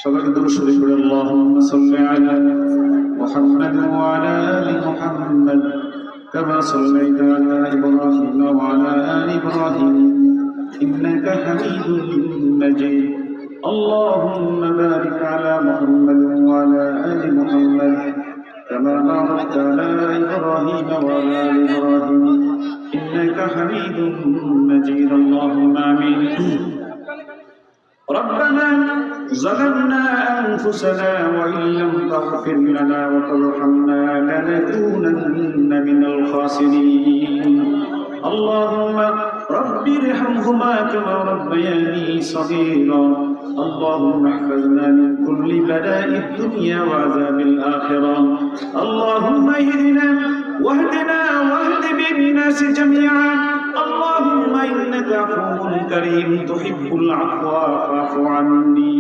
সবাই দুরূদ শরীফ পড়ে আল্লাহুম্মা সাল্লি আলা মুহাম্মাদ ওয়া আলা আলি মুহাম্মাদ কামা সাল্লাইতা আলা ইব্রাহিম ওয়া আলা আলি ইব্রাহিম ইন্নাকা হামিদুম মাজিদ। আল্লাহুম্মা বারিক আলা মুহাম্মাদ ওয়া আলা আলি মুহাম্মাদ কামা বারাকতা আলা ইব্রাহিম ওয়া আলা আলি ইব্রাহিম ইন্নাকা হামিদুম মাজিদ। আল্লাহুম্মা আমিন। ربنا ظلمنا أنفسنا وإن لم تغفر لنا وترحمنا لنكونن من الخاسرين. اللهم رب ارحمهما كما ربياني صغيرا. اللهم احفظنا من كل بلاء الدنيا وعذاب الآخرة. اللهم اهدنا واهدنا واهد بالناس جميعا. اللهم إنك عفو كريم تحب العفو فاعف عني.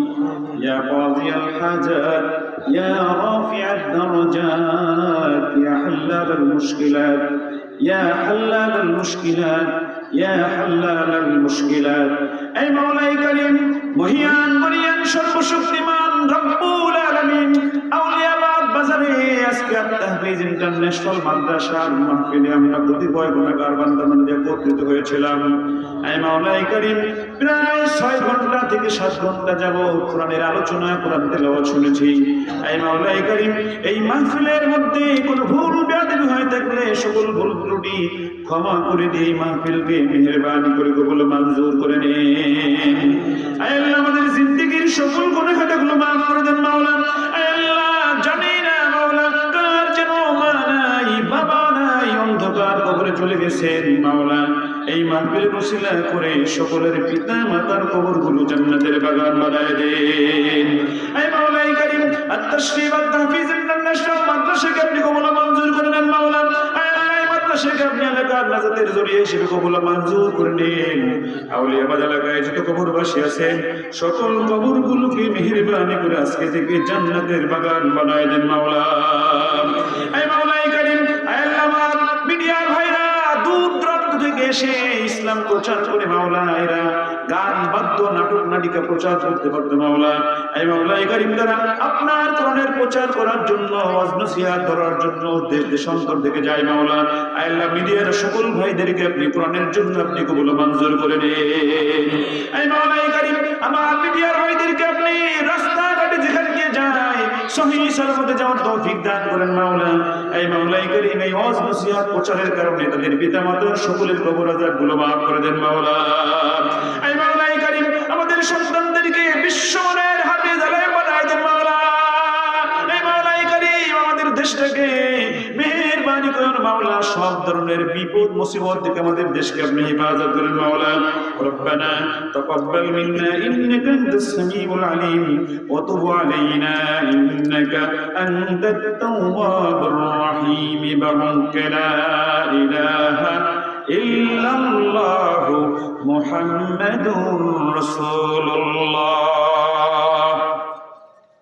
يا قاضي الحاجات يا رافع الدرجات يا حلال المشكلات يا حلال المشكلات يا حلال المشكلات. أي مولاي كريم মহিয়ান মরিয়ান সর্বশক্তিমান রব্বুল আলামিন আউলিয়াবাদ বাজারে আজকে তাহফিজ ইন্টারন্যাশনাল মাদ্রাসার মাহফিলে আমরা কতিপয় গুনাহগার বান্দা-বান্দী একত্রিত হয়েছিলাম। আয় মাওলাই করিম প্রায় 6 ঘন্টা থেকে 7 ঘন্টা যাবত কোরআনের আলোচনা কোরআন তেলাওয়াত শুনেছি। আয় মাওলাই করিম এই মাহফিলের মধ্যে কোনো ভুল বেয়াদবি হয়ে থাকলে সকল ভুল ত্রুটি ক্ষমা করে দিয়ে মাহফিলকে মেহেরবানি করে কবুল মঞ্জুর করে নিন। আয় আল্লাহ আমাদের জিন্দেগীর সকল গুনাহগুলো মাফ করে দেন মাওলা। আয় আল্লাহ জানি না মাওলা কার যেন মা নাই বাবা নাই অন্ধকার কবরে চলে গেছেন মাওলা। এই মাহফিলের ওসিলা করে সকলের পিতা মাতার কবরগুলো জান্নাতের বাগান বানায় দেন। আয় মাওলাই কারীম আত-তাশরীফ আত-তাহফিজ ইন্টারন্যাশনাল মাদ্রাসাকে আপনি কবুল মঞ্জুর করে নেন মাওলা। আয় আল্লাহ এই মাদ্রাসাকে আপনি এলাকার নাজাতের জরিয়া হিসেবে কবুল মঞ্জুর করে নিন। আউলিয়াবাদ এলাকায় যত কবরবাসী আছেন সকল কবরগুলোকে মেহেরবানি করে আজকে থেকে জান্নাতের বাগান বানায় দেন মাওলা। আয় মাওলাই কারীম আয় আল্লাহ মিডিয়ার ভাইরা দূর দূরান্ত থেকে এসে ইসলাম প্রচার করে মাওলা এরা গান বাদ্য নাটক নাটিকা প্রচার করতে পারতো মাওলা। এই মাওলাই কারীম দ্বারা আপনার কোরআনের প্রচার করার জন্য ওয়াজ নসিহত করার জন্য দেশ দেশান্তর থেকে যায় মাওলা। আল্লাহ মিডিয়ার সকল ভাইদেরকে আপনি কোরআনের জন্য আপনি কবুল মঞ্জুর করে নিন। এই মাওলাই কারীম আমার মিডিয়ার ভাইদেরকে আপনি রাস্তাঘাটে যেখানে গিয়ে যায় সহিহ সালামতে যাওয়ার তৌফিক দান করেন মাওলা। এই মাওলাই কারীম এই ওয়াজ নসিহত প্রচারের কারণে তাদের পিতামাতার সকলের কবর আযাবগুলো মাফ করে দেন মাওলা। এই মাওলাই কারীম আমাদের সন্তানদেরকে বিশ্বমানের হাফেজ আলেম বানায় দেন মাওলা। এই মাওলাই কারীম আমাদের দেশটাকে মেহেরবানি করেন মাওলা। সব ধরনের বিপদ মুসিবত থেকে আমাদের দেশকে আপনি হেফাজত করেন মাওলা। রব্বানা তাকাব্বাল মিন্না ইন্নাকা আনতাস সামিউল আলিম ওয়া তুব আলাইনা ইন্নাকা আনতাত তাওয়াবুর রহিম বিরহমাতিকা লা ইলাহা ইল্লাল্লাহু মুহাম্মাদুর রাসূলুল্লাহ।